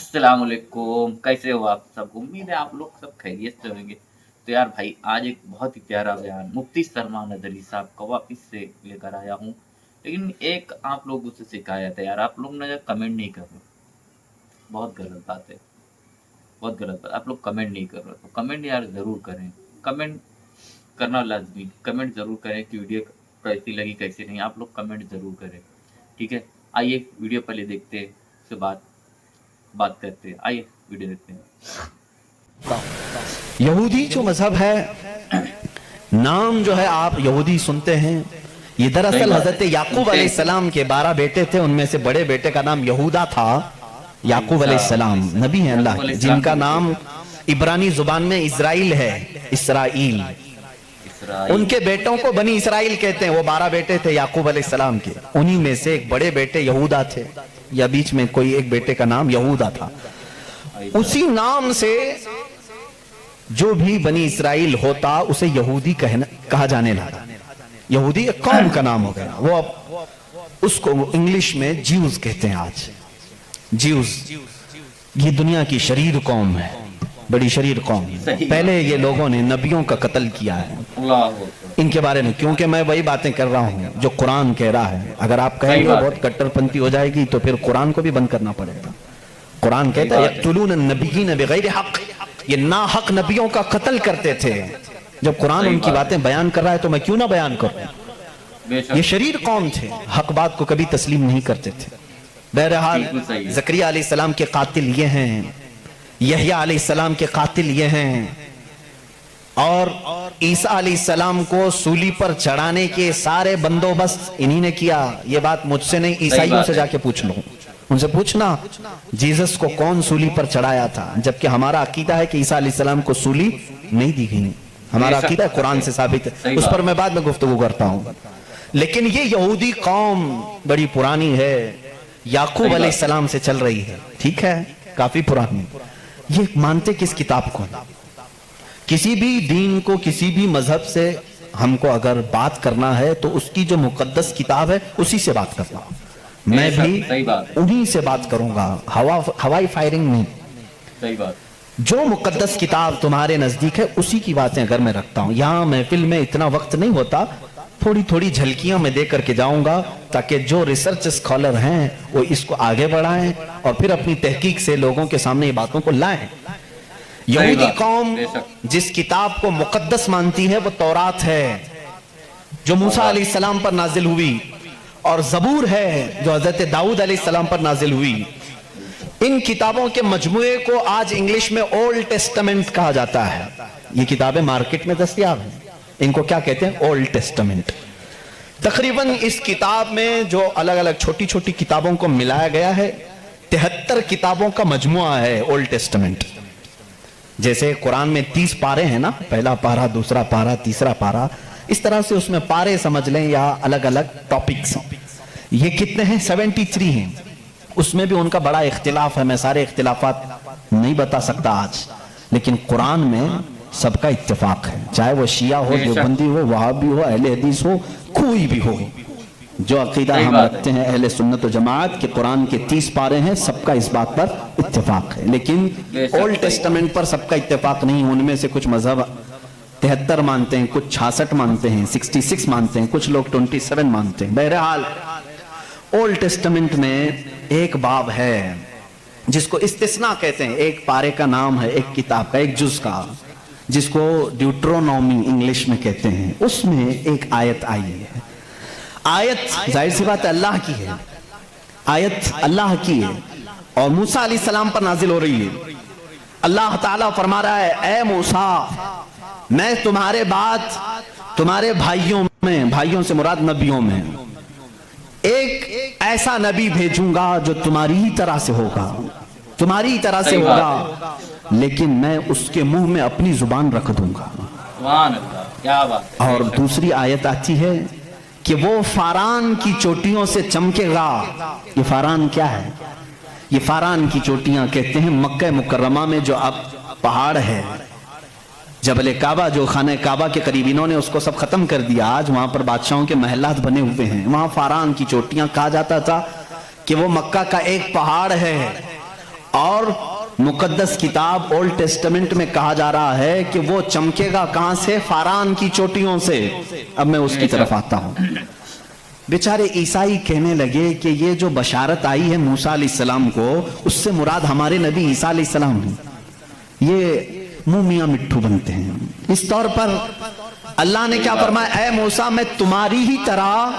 अस्सलाम वालेकुम, कैसे हो आप सब? उम्मीद है आप लोग सब खैरियत से होंगे। तो यार भाई आज एक बहुत ही प्यारा बयान मुफ्ती सलमान नदवी साहब का वापिस से लेकर आया हूँ। लेकिन एक आप लोगों से शिकायत है यार, आप लोग ना कमेंट नहीं कर रहे। बहुत गलत बात है, बहुत गलत बात। आप लोग कमेंट नहीं कर रहे तो कमेंट यार ज़रूर करें। कमेंट करना लाज़मी, कमेंट ज़रूर करें कि वीडियो कैसी लगी कैसी नहीं, आप लोग कमेंट ज़रूर करें, ठीक है? आइए वीडियो पहले देखते हैं, उसके बाद बात करते हैं। आइए वीडियो देखते हैं। यहूदी जो मजहब है, नाम जो है आप यहूदी सुनते हैं, ये दरअसल हजरत याकूब अलैहिस्सलाम के 12 बेटे थे, उनमें से बड़े बेटे का नाम यहूदा था। याकूब अलैहिस्सलाम नबी हैं अल्लाह के, जिनका नाम इब्रानी जुबान में इस्राइल है, इसराइल। उनके बेटों को बनी इसराइल कहते हैं। वो 12 बेटे थे याकूब अलैहिस्सलाम के, उन्हीं में से एक बड़े बेटे यहूदा थे, या बीच में कोई एक बेटे का नाम यहूदा था। उसी नाम से जो भी बनी इसराइल होता उसे यहूदी कहा जाने लगा। यहूदी एक कौम का नाम हो गया। वो अब उसको इंग्लिश में ज्यूज कहते हैं। आज ज्यूज ये दुनिया की शरीर कौम है, बड़ी शरीर कौम है। पहले ये लोगों ने नबियों का कत्ल किया है। इनके बारे में क्योंकि मैं वही बातें कर रहा हूं जो कुरान कह रहा है। अगर आप कहेंगे बहुत कट्टरपंथी हो जाएगी तो फिर कुरान को भी बंद करना पड़ेगा। कुरान कहता है यक़्तुलून नबिय्यीन बिग़ैरि हक़, ये ना हक नबियों का कत्ल करते थे। जब कुरान उनकी बातें बयान कर रहा है तो मैं क्यों ना बयान करूं। ये शरीर कौम थे, हक बात को कभी तस्लीम नहीं करते थे। बहरहाल ज़करिया अलैहिस्सलाम के कातिल ये हैं, यहया अलैहिस्सलाम के कातिल ये हैं, और ईसा अलैहिस्सलाम को सूली पर चढ़ाने के सारे बंदोबस्त इन्हीं ने किया। ये बात मुझसे नहीं, ईसाइयों से जाके पूछ लो, उनसे पूछना जीसस को कौन सूली पर चढ़ाया था। जबकि हमारा अकीदा है कि ईसा अलैहिस्सलाम को सूली नहीं दी गई। हमारा अकीदा कुरान से साबित है, उस पर मैं बाद में गुफ्तगू करता हूं। लेकिन ये यहूदी कौम बड़ी पुरानी है, याकूब अलैहिस्सलाम से चल रही है, ठीक है, काफी पुरानी। ये मानते किस किताब को? किसी भी दीन को, किसी भी मजहब से हमको अगर बात करना है तो उसकी जो मुकद्दस किताब है उसी से बात करना। मैं भी उन्हीं से बात करूंगा, हवाई फायरिंग नहीं। सही बात। जो मुकद्दस किताब तुम्हारे नजदीक है उसी की बातें अगर मैं रखता हूं। यहां महफिल में इतना वक्त नहीं होता, थोड़ी थोड़ी झलकियां मैं दे करके जाऊंगा ताकि जो रिसर्च स्कॉलर हैं वो इसको आगे बढ़ाएं और फिर अपनी तहकीक से लोगों के सामने ये बातों को लाएं। यहूदी कौम जिस किताब को मुकद्दस मानती है वो तौरात है, जो मूसा अलैहिस्सलाम पर नाजिल हुई, और ज़बूर है जो हजरत दाऊद अलैहिस्सलाम पर नाजिल हुई। इन किताबों के मजमुए को आज इंग्लिश में ओल्ड टेस्टामेंट कहा जाता है। ये किताबें मार्केट में दस्तयाब हैं, इनको क्या कहते हैं? Old testament. तकरीबन इस किताब में जो अलग अलग छोटी छोटी किताबों को मिलाया गया है 73 किताबों का मजमुआ है ओल्ड टेस्टामेंट। जैसे कुरान में 30 पारे हैं ना, पहला पारा, दूसरा पारा, तीसरा पारा, इस तरह से उसमें पारे समझ लें या अलग अलग टॉपिक्स। ये कितने हैं? 73 हैं। उसमें भी उनका बड़ा इख्तिलाफ है, मैं सारे इख्तिलाफात नहीं बता सकता आज, लेकिन कुरान में सबका इत्तेफाक है, चाहे वो शिया हो, देवबंदी हो, वहाबी हो, अहले हदीस हो, कोई भी हो। जो अकीदा हम रखते हैं अहले सुन्नत व जमात के कुरान के 30 पारे हैं, सबका इस बात पर इत्तेफाक है। लेकिन ओल्ड टेस्टामेंट पर सबका इत्तेफाक नहीं। उनमें से कुछ मजहब 73 मानते हैं, कुछ 66 मानते हैं, 66 मानते हैं, कुछ लोग 27 मानते हैं। बहरहाल ओल्ड टेस्टामेंट में एक बाब है जिसको इस्तिस्ना कहते हैं। एक पारे का नाम है, एक किताब का, एक जुज का, जिसको ड्यूट्रोनॉमी इंग्लिश में कहते हैं। उसमें एक आयत आई है। आयत जाहिर सी बात अल्लाह की है, आयत अल्लाह की है और मूसा अलैहिस्सलाम पर नाजिल हो रही है। अल्लाह ताला फरमा रहा है, ए मूसा, मैं तुम्हारे बाद तुम्हारे भाइयों में, भाइयों से मुराद नबियों में, एक ऐसा नबी भेजूंगा जो तुम्हारी ही तरह से होगा, तुम्हारी ही तरह से होगा, लेकिन मैं उसके मुंह में अपनी जुबान रख दूंगा। क्या बात है। और दूसरी आयत आती है कि वो फारान की चोटियों से चमकेगा। ये फारान क्या है? ये फारान की चोटियां कहते हैं मक्का मुकर्रमा में जो अब पहाड़ है, जबल काबा, जो खाने काबा के करीब, इन्होंने उसको सब खत्म कर दिया। आज वहां पर बादशाहों के महलात बने हुए हैं। वहां फारान की चोटियां कहा जाता था कि वो मक्का का एक पहाड़ है اور मुकद्दस किताब ओल्ड टेस्टामेंट में कहा जा रहा है कि वो चमकेगा कहां से? फारान की चोटियों से। अब मैं उसकी तरफ आता हूं। बेचारे ईसाई कहने लगे कि ये जो बशारत आई है मूसा अलैहिस्सलाम को, उससे मुराद हमारे नबी ईसा अलैहिस्सलाम है। ये मुंह मियां मिट्ठू बनते हैं। इस तौर पर अल्लाह ने क्या फरमाया? ऐ मूसा, मैं तुम्हारी ही तरह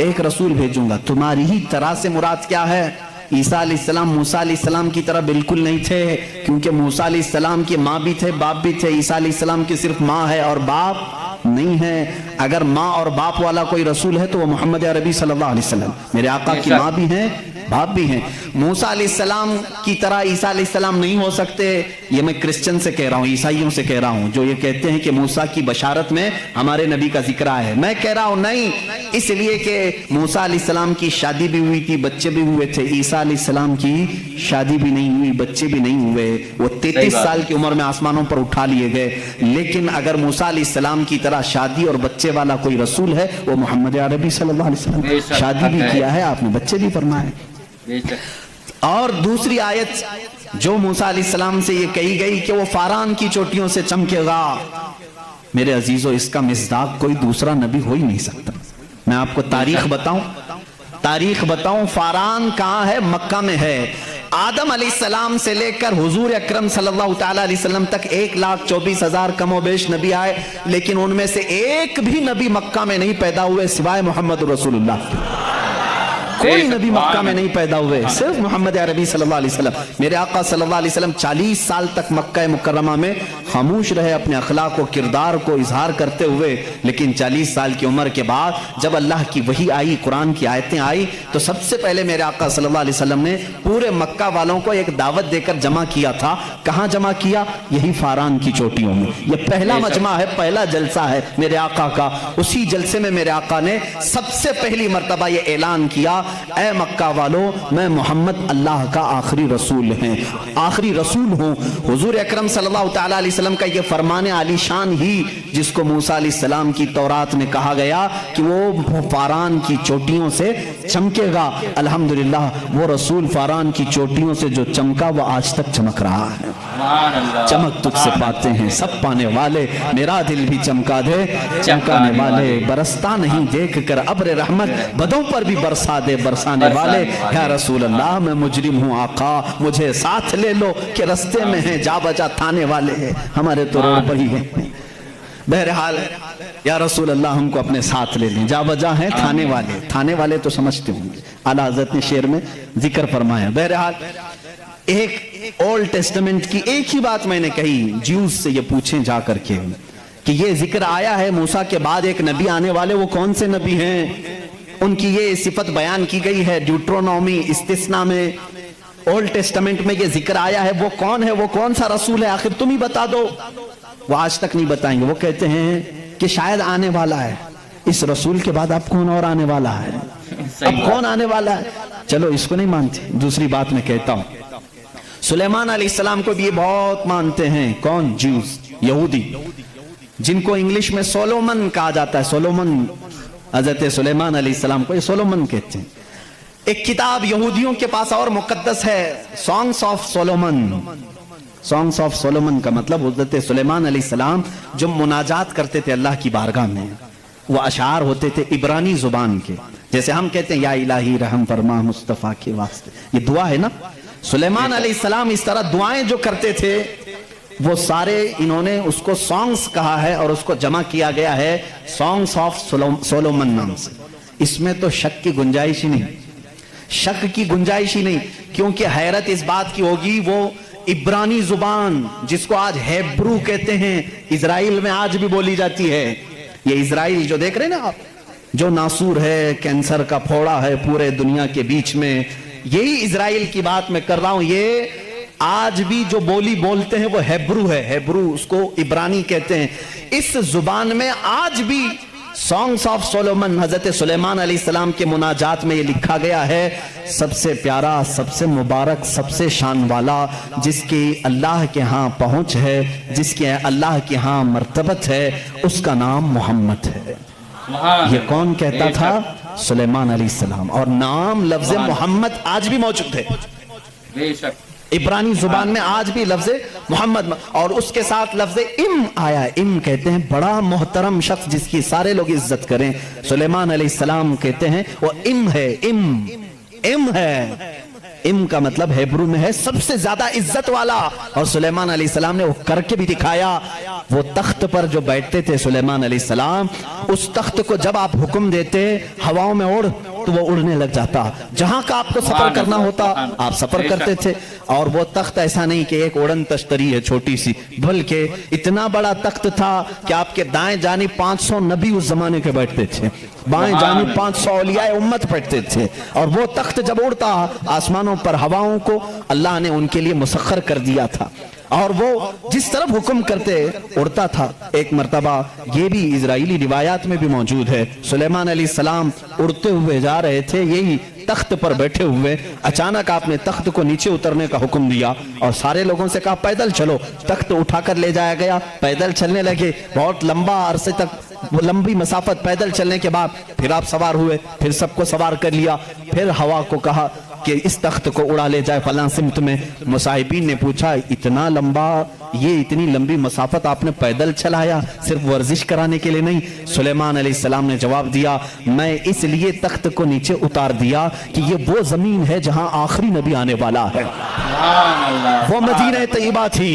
एक रसूल भेजूंगा। तुम्हारी ही तरह से मुराद क्या है? ईसा अलैहिस्सलाम मूसा अलैहिस्सलाम की तरह बिल्कुल नहीं थे, क्योंकि मूसा अलैहिस्सलाम की माँ भी थे, बाप भी थे। ईसा अलैहिस्सलाम की सिर्फ माँ है और बाप नहीं है। अगर माँ और बाप वाला कोई रसूल है तो वो मोहम्मद अरबी सल्लल्लाहु अलैहि वसल्लम, मेरे आका की माँ भी हैं, बाप भी हैं। मूसा अलैहिस्सलाम की तरह ईसा अलैहिस्सलाम नहीं हो सकते। ये मैं क्रिश्चियन से कह रहा हूँ, ईसाइयों से कह रहा हूँ, जो ये कहते हैं कि मूसा की बशारत में हमारे नबी का जिक्र है। मैं कह रहा हूँ नहीं, इसलिए कि मूसा अलैहिस्सलाम की शादी भी हुई थी, बच्चे भी हुए थे। ईसा अलैहिस्सलाम की शादी भी नहीं हुई, बच्चे भी नहीं हुए। वो 33 साल की उम्र में आसमानों पर उठा लिए गए। लेकिन अगर मूसा अलैहिस्सलाम की तरह शादी और बच्चे वाला कोई रसूल है, वो मोहम्मद अरबी सल्लल्लाहु अलैहि वसल्लम। शादी भी किया है आपने, बच्चे भी फरमाए। और दूसरी आयत जो मूसा अलैहिस्सलाम से ये कही गई कि वो फारान की चोटियों से चमकेगा, मेरे अजीजों, इसका मिस्दाक कोई दूसरा नबी हो ही नहीं सकता। मैं आपको तारीख बताऊं, फारान कहां है? मक्का में है। आदम अलैहिस्सलाम से लेकर हुजूर अकरम सल्लल्लाहु ताला अलैहि वसल्लम तक 1,24,000 कमोबेश नबी आए, लेकिन उनमें से एक भी नबी मक्का में नहीं पैदा हुए सिवाय मोहम्मद रसूलुल्लाह। कोई नबी मक्का में नहीं पैदा हुए, सिर्फ मोहम्मद अरबी सल्लल्लाहु अलैहि वसल्लम। मेरे आका सल्लल्लाहु अलैहि वसल्लम 40 साल तक मक्का मुकर्रमा में खामोश रहे, अपने अखलाक और किरदार को इजहार करते हुए। लेकिन 40 साल की उम्र के बाद जब अल्लाह की वही आई, कुरान की आयतें आई, तो सबसे पहले मेरे आका सल्लल्लाहु अलैहि वसल्लम ने पूरे मक्का वालों को एक दावत देकर जमा किया था। कहां जमा किया? यही फारान की चोटियों में। यह पहला मजमा है, पहला जलसा है मेरे आका का। उसी जलसे में मेरे आका ने सबसे पहली मर्तबा यह ऐलान किया, ऐ मक्का वालों, मैं मोहम्मद अल्लाह का आखिरी रसूल हूं। हुजूर अकरम सल्लल्लाहु ताला अलैहि वसल्लम का ये फरमान आलीशान ही, जिसको मूसा अलैहिस्सलाम की तौरात में कहा गया कि वो फारान की चोटियों से चमकेगा। अल्हम्दुलिल्लाह, वो रसूल फारान की चोटियों से जो चमका, वो आज तक चमक रहा है। चमक तुझसे पाते हैं सब पाने वाले, मेरा दिल भी चमका दे चमकाने वाले। बरसता नहीं देख कर अब्र रहमत, बदों पर भी बरसा दे बरसाने वाले। या रसूल अल्लाह, मैं मुजरिम हूँ आका, मुझे साथ ले लो कि रस्ते में है जा बजा थाने वाले हैं, हमारे तो रोड पर ही है। बहरहाल या रसूल अल्लाह, हमको अपने साथ ले लें, जा बजा है थाने वाले तो समझते होंगे। आला हज़रत ने शेर में जिक्र फरमाया। बहरहाल एक ओल्ड टेस्टामेंट की एक ही बात मैंने कही, ज्यूज से ये पूछें जा करके कि ये जिक्र आया है मूसा के बाद एक नबी आने वाले, वो कौन से नबी हैं? उनकी ये सिफत बयान की गई है ड्यूट्रोनॉमी इस्तिस्ना में, ओल्ड टेस्टामेंट में ये जिक्र आया है। वो कौन है? वो कौन सा रसूल है? आखिर तुम ही बता दो। वो आज तक नहीं बताएंगे। वो कहते हैं कि शायद आने वाला है, इस रसूल के बाद अब कौन और आने वाला है? अब कौन आने वाला है? चलो इसको नहीं मानते। दूसरी बात मैं कहता हूं, सुलेमान अलैहिस्सलाम को भी ये बहुत मानते हैं। कौन? ज्यूज, यहूदी, जिनको इंग्लिश में सोलोमन कहा जाता है। सोलोमन, हजरत सुलेमान अलैहिस्सलाम को ये सोलोमन कहते हैं। एक किताब यहूदियों के पास और मुकद्दस है, songs of Solomon. Songs of Solomon का मतलब हजरत सुलेमान अलैहिस्सलाम जो मुनाजात करते थे अल्लाह की बारगाह में, वो अशार होते थे इब्रानी जुबान के। जैसे हम कहते हैं या इलाही रहम फरमा मुस्तफा के वास्ते, ये दुआ है ना। सुलेमान अलैहिस्सलाम इस तरह दुआएं जो करते थे, वो सारे इन्होंने उसको सॉन्ग्स कहा है और उसको जमा किया गया है सॉन्ग्स ऑफ सोलोमन नाम से। इसमें तो शक की गुंजाइश ही नहीं, क्योंकि हैरत इस बात की होगी, वो इब्रानी जुबान जिसको आज हेब्रू कहते हैं, इजराइल में आज भी बोली जाती है। ये इजराइल जो देख रहे हैं ना आप, जो नासूर है, कैंसर का फोड़ा है पूरे दुनिया के बीच में, यही इजराइल की बात मैं कर रहा हूं। ये आज भी जो बोली बोलते हैं वो हेब्रू है, हेब्रू उसको इब्रानी कहते हैं। इस जुबान में आज भी सॉन्ग्स ऑफ सोलोमन, हजरत सुलेमान अलैहिस्सलाम के मुनाजात में ये लिखा गया है, सबसे प्यारा, सबसे मुबारक, सबसे शान वाला, जिसकी अल्लाह के यहाँ पहुंच है, जिसके अल्लाह के यहाँ मर्तबत है, उसका नाम मोहम्मद है। ये कौन कहता था? सुलेमान अलैहिस्सलाम। और नाम लफ्ज मोहम्मद आज भी मौजूद है। बेशक इब्रानी जुबान में आज भी लफ्ज मोहम्मद और उसके साथ लफ्ज इम आया। इम कहते हैं बड़ा मोहतरम शख्स जिसकी सारे लोग इज्जत करें। सुलेमान अलैहिस्सलाम कहते हैं वो इम है, इम है। इम का मतलब हेब्रू में है सबसे ज्यादा इज्जत वाला। और सुलेमान अलैहिस्सलाम ने वो करके भी दिखाया। वो तख्त पर जो बैठते थे सुलेमान अलैहिस्सलाम, उस तख्त को जब आप हुक्म देते हवाओं में उड़ तो वो उड़ने लग जाता। जहां का आपको सफर करना होता आप सफर करते थे। और वो तख्त ऐसा नहीं कि एक उड़न तश्तरी है छोटी सी, बल्कि इतना बड़ा तख्त था कि आपके दाएं जानी 500 नबी उस जमाने के बैठते थे, बाएं जानी 500 औलिया उम्मत बैठते थे। और वो तख्त जब उड़ता आसमानों पर हवाओं को अल्लाह ने उनके लिए मुसख्खर कर दिया था और वो जिस तरफ हुक्म करते उड़ता था। एक मर्तबा ये भी इजराइली रिवायात में भी मौजूद है, सुलेमान अलैहिस्सलाम उड़ते हुए जा रहे थे, यही तख्त पर बैठे हुए अचानक आपने तख्त को नीचे उतरने का हुक्म दिया और सारे लोगों से कहा पैदल चलो। तख्त उठाकर ले जाया गया, पैदल चलने लगे। बहुत लंबा अरसे तक वो लंबी मसाफत पैदल चलने के बाद फिर आप सवार हुए, फिर सबको सवार कर लिया। फिर हवा को कहा कि इस तख्त को उड़ा ले जाए फलां सिमत में। मुसाहिबीन ने पूछा इतना लंबा, ये इतनी लंबी मसाफत आपने पैदल चलाया सिर्फ वर्जिश कराने के लिए नहीं? सुलेमान अलैहिस्सलाम ने जवाब दिया मैं इसलिए तख्त को नीचे उतार दिया कि ये वो जमीन है जहां आखिरी नबी आने वाला है। वो मदीना तैयबा थी,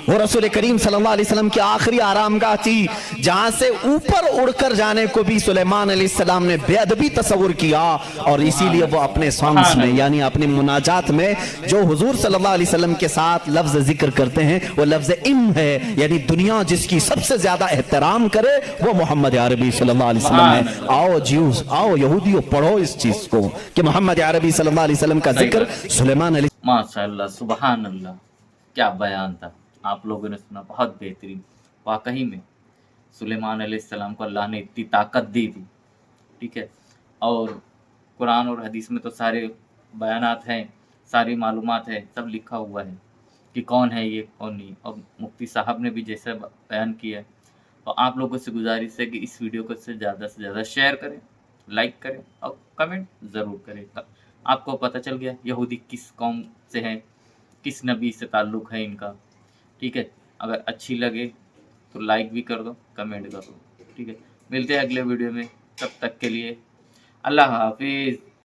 वो रसूल करीम सल्लल्लाहु अलैहि वसल्लम की आखिरी आरामगाह थी, जहां से ऊपर उड़कर जाने को भी सुलेमान अलैहिस्सलाम ने बेअदबी तस्वुर किया। और इसीलिए वो अपने सॉन्ग्स में यानी अपने मुनाजात में जो हुजूर सल्लल्लाहु अलैहि वसल्लम के साथ लफ्ज जिक्र करते हैं वो लफ्ज इम है, यानी दुनिया जिसकी सबसे ज्यादा एहतराम करे वो मोहम्मद अरबी सल्लल्लाहु अलैहि वसल्लम है। आओ ज्यूस, आओ यहूदियों, पढ़ो इस चीज को कि मोहम्मद अरबी सल्लल्लाहु अलैहि वसल्लम का जिक्र सुलेमान अलैहि। माशाअल्लाह, सुबहान अल्लाह, क्या बयान था, आप लोगों ने सुना, बहुत बेहतरीन। वाकई में सुलेमान अलैहिस्सलाम को अल्लाह ने इतनी ताकत दी थी, ठीक है। और कुरान और हदीस में तो सारे बयानात हैं, सारी मालूमात है, सब लिखा हुआ है कि कौन है ये कौन नहीं। और मुफ्ती साहब ने भी जैसे बयान किया है। और आप लोगों से गुजारिश है कि इस वीडियो को से ज़्यादा शेयर करें, लाइक करें और कमेंट ज़रूर करें। आपको पता चल गया यहूदी किस कौम से हैं, किस नबी से ताल्लुक़ है इनका, ठीक है। अगर अच्छी लगे तो लाइक भी कर दो, कमेंट कर दो, ठीक है। मिलते हैं अगले वीडियो में, तब तक के लिए अल्लाह हाफिज़।